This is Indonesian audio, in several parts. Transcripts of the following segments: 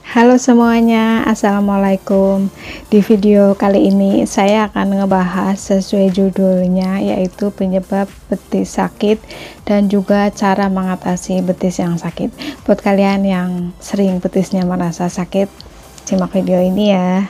Halo semuanya, assalamualaikum. Di video kali ini saya akan ngebahas sesuai judulnya, yaitu penyebab betis sakit dan juga cara mengatasi betis yang sakit. Buat kalian yang sering betisnya merasa sakit, simak video ini ya.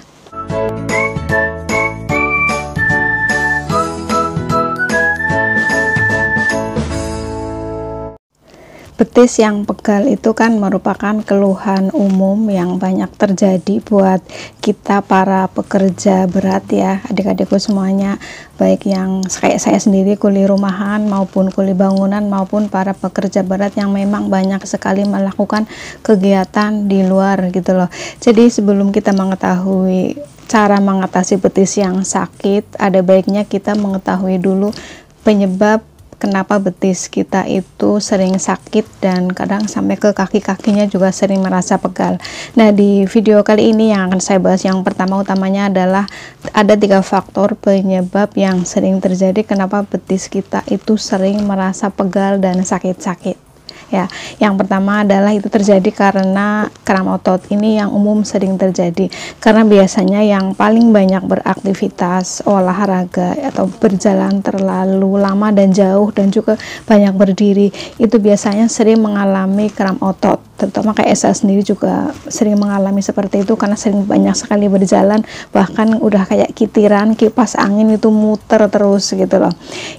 Betis yang pegal itu kan merupakan keluhan umum yang banyak terjadi buat kita para pekerja berat ya, adik-adikku semuanya, baik yang kayak saya sendiri kuli rumahan maupun kuli bangunan maupun para pekerja berat yang memang banyak sekali melakukan kegiatan di luar gitu loh. Jadi sebelum kita mengetahui cara mengatasi betis yang sakit, ada baiknya kita mengetahui dulu penyebab kenapa betis kita itu sering sakit dan kadang sampai ke kaki-kakinya juga sering merasa pegal. Nah, di video kali ini yang akan saya bahas, yang pertama utamanya adalah ada 3 faktor penyebab yang sering terjadi kenapa betis kita itu sering merasa pegal dan sakit-sakit. Ya, yang pertama adalah itu terjadi karena kram otot. Ini yang umum sering terjadi karena biasanya yang paling banyak beraktivitas olahraga atau berjalan terlalu lama dan jauh dan juga banyak berdiri, itu biasanya sering mengalami kram otot. Terutama kayak saya sendiri juga sering mengalami seperti itu karena sering banyak sekali berjalan, bahkan udah kayak kitiran kipas angin itu muter terus gitu loh.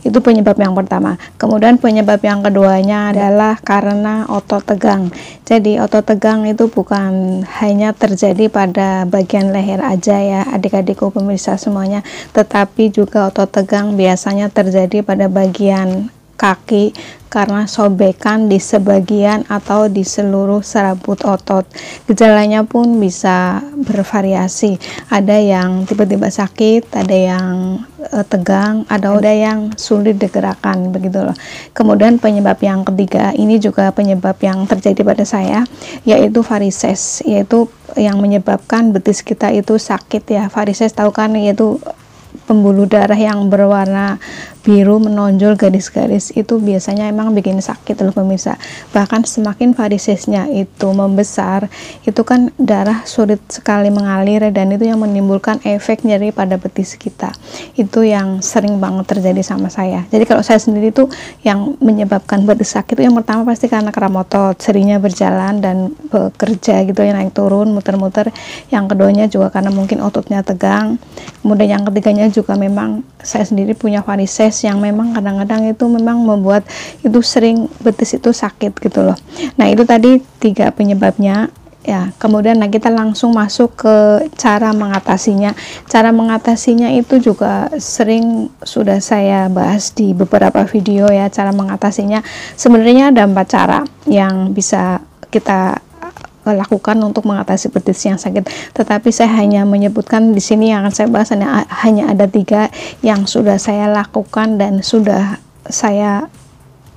Itu penyebab yang pertama. Kemudian penyebab yang keduanya adalah karena otot tegang. Jadi otot tegang itu bukan hanya terjadi pada bagian leher aja ya adik-adikku pemirsa semuanya, tetapi juga otot tegang biasanya terjadi pada bagian kaki karena sobekan di sebagian atau di seluruh serabut otot. Gejalanya pun bisa bervariasi, ada yang tiba-tiba sakit, ada yang tegang, ada yang sulit digerakkan begitu loh. Kemudian penyebab yang ketiga, ini juga penyebab yang terjadi pada saya, yaitu varises, yaitu yang menyebabkan betis kita itu sakit ya. Varises tahu kan, yaitu pembuluh darah yang berwarna biru menonjol garis-garis, itu biasanya emang bikin sakit loh pemirsa. Bahkan semakin varisesnya itu membesar, itu kan darah sulit sekali mengalir dan itu yang menimbulkan efek nyeri pada betis kita. Itu yang sering banget terjadi sama saya. Jadi kalau saya sendiri tuh yang menyebabkan betis sakit itu yang pertama pasti karena kram otot, seringnya berjalan dan bekerja gitu ya, naik turun muter-muter. Yang keduanya juga karena mungkin ototnya tegang. Kemudian yang ketiganya juga memang saya sendiri punya varises yang memang kadang-kadang itu memang membuat itu sering betis itu sakit gitu loh. Nah, itu tadi 3 penyebabnya ya. Kemudian kita langsung masuk ke cara mengatasinya. Cara mengatasinya itu juga sering sudah saya bahas di beberapa video ya. Cara mengatasinya sebenarnya ada 4 cara yang bisa kita lakukan untuk mengatasi betis yang sakit, tetapi saya hanya menyebutkan di sini yang akan saya bahas hanya ada 3 yang sudah saya lakukan dan sudah saya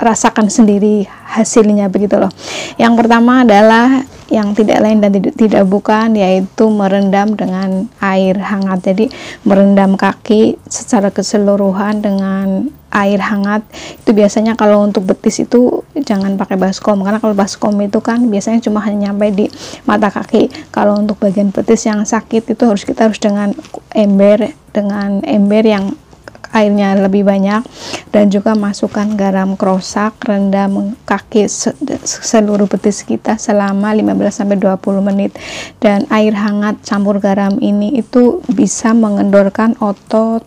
rasakan sendiri hasilnya begitu loh. Yang pertama adalah yang tidak lain dan tidak bukan, yaitu merendam dengan air hangat. Jadi merendam kaki secara keseluruhan dengan air hangat. Itu biasanya kalau untuk betis itu jangan pakai baskom, karena kalau baskom itu kan biasanya cuma hanya nyampe di mata kaki. Kalau untuk bagian betis yang sakit itu kita harus dengan ember yang airnya lebih banyak, dan juga masukkan garam krosak, rendam kaki seluruh betis kita selama 15-20 menit, dan air hangat campur garam ini itu bisa mengendorkan otot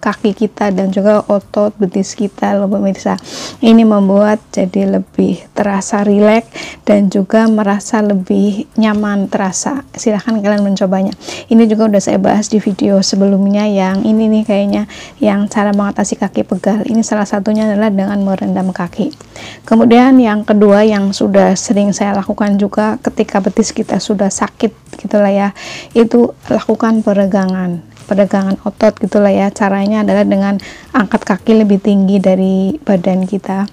kaki kita dan juga otot betis kita loh pemirsa. Ini membuat jadi lebih terasa rileks dan juga merasa lebih nyaman terasa. Silahkan kalian mencobanya. Ini juga udah saya bahas di video sebelumnya, yang ini nih kayaknya yang cara mengatasi kaki pegal. Ini salah satunya adalah dengan merendam kaki. Kemudian yang kedua yang sudah sering saya lakukan juga ketika betis kita sudah sakit gitulah ya, itu lakukan peregangan otot gitulah ya. Caranya adalah dengan angkat kaki lebih tinggi dari badan kita,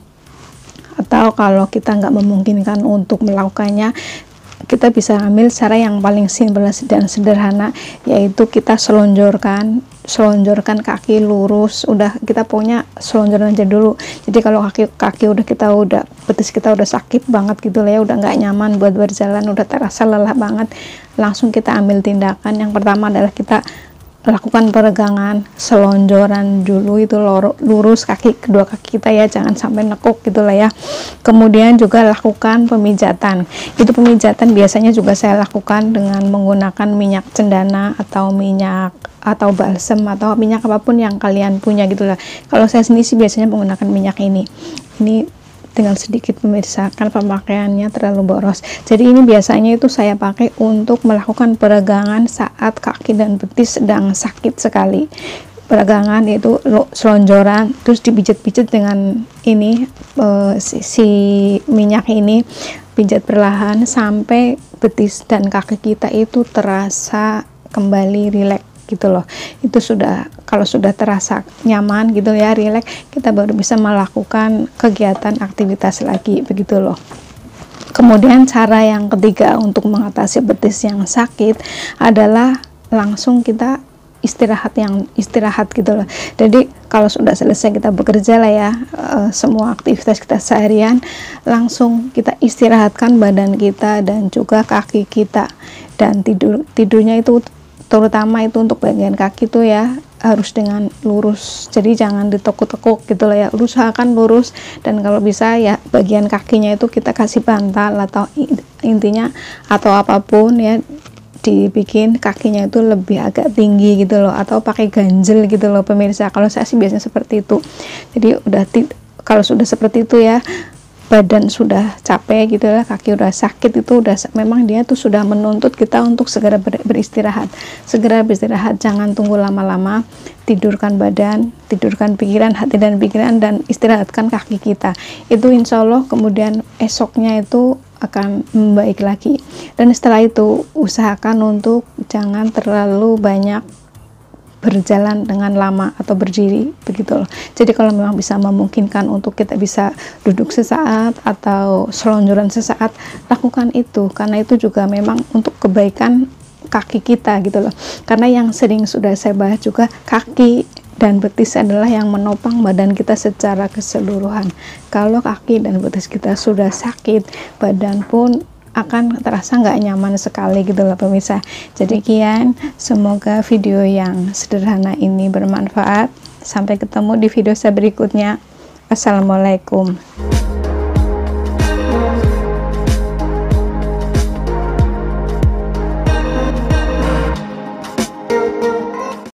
atau kalau kita nggak memungkinkan untuk melakukannya, kita bisa ambil cara yang paling simpel dan sederhana, yaitu kita selonjorkan selonjorkan kaki lurus, udah kita punya selonjoran aja dulu. Jadi kalau kaki udah betis kita udah sakit banget gitu lah ya, udah nggak nyaman buat berjalan, udah terasa lelah banget, langsung kita ambil tindakan. Yang pertama adalah kita lakukan peregangan selonjoran dulu, itu lurus kedua kaki kita ya, jangan sampai nekuk gitu lah ya. Kemudian juga lakukan pemijatan. Itu pemijatan biasanya juga saya lakukan dengan menggunakan minyak cendana atau minyak atau balsem atau minyak apapun yang kalian punya gitu lah. Kalau saya sendiri sih biasanya menggunakan minyak ini tinggal sedikit pemirsa, kan pemakaiannya terlalu boros. Jadi ini biasanya itu saya pakai untuk melakukan peregangan saat kaki dan betis sedang sakit sekali. Peregangan itu selonjoran, terus dipijat-pijat dengan ini si minyak ini, pijat perlahan sampai betis dan kaki kita itu terasa kembali rileks gitu loh. Itu kalau sudah terasa nyaman gitu ya, rileks, kita baru bisa melakukan kegiatan aktivitas lagi begitu loh. Kemudian cara yang ketiga untuk mengatasi betis yang sakit adalah langsung kita istirahat gitu loh. Jadi kalau sudah selesai kita bekerja lah ya, semua aktivitas kita seharian, langsung kita istirahatkan badan kita dan juga kaki kita, dan tidurnya itu terutama itu untuk bagian kaki tuh ya harus dengan lurus, jadi jangan ditekuk-tekuk gitu lah ya, usahakan lurus. Dan kalau bisa ya bagian kakinya itu kita kasih bantal atau intinya atau apapun ya, dibikin kakinya itu lebih agak tinggi gitu loh, atau pakai ganjel gitu loh pemirsa. Kalau saya sih biasanya seperti itu. Jadi kalau sudah seperti itu ya, badan sudah capek gitu lah, kaki udah sakit, itu memang dia tuh sudah menuntut kita untuk segera beristirahat. Segera beristirahat, jangan tunggu lama-lama. Tidurkan badan, tidurkan pikiran, hati dan pikiran, dan istirahatkan kaki kita. Itu insya Allah kemudian esoknya itu akan membaik lagi. Dan setelah itu usahakan untuk jangan terlalu banyak berjalan dengan lama atau berdiri begitu loh. Jadi kalau memang bisa memungkinkan untuk kita bisa duduk sesaat atau selonjoran sesaat, lakukan itu, karena itu juga memang untuk kebaikan kaki kita gitu loh. Karena yang sering sudah saya bahas juga, kaki dan betis adalah yang menopang badan kita secara keseluruhan. Kalau kaki dan betis kita sudah sakit, badan pun akan terasa nggak nyaman sekali gitu loh pemirsa. Jadi semoga video yang sederhana ini bermanfaat. Sampai ketemu di video saya berikutnya. Assalamualaikum.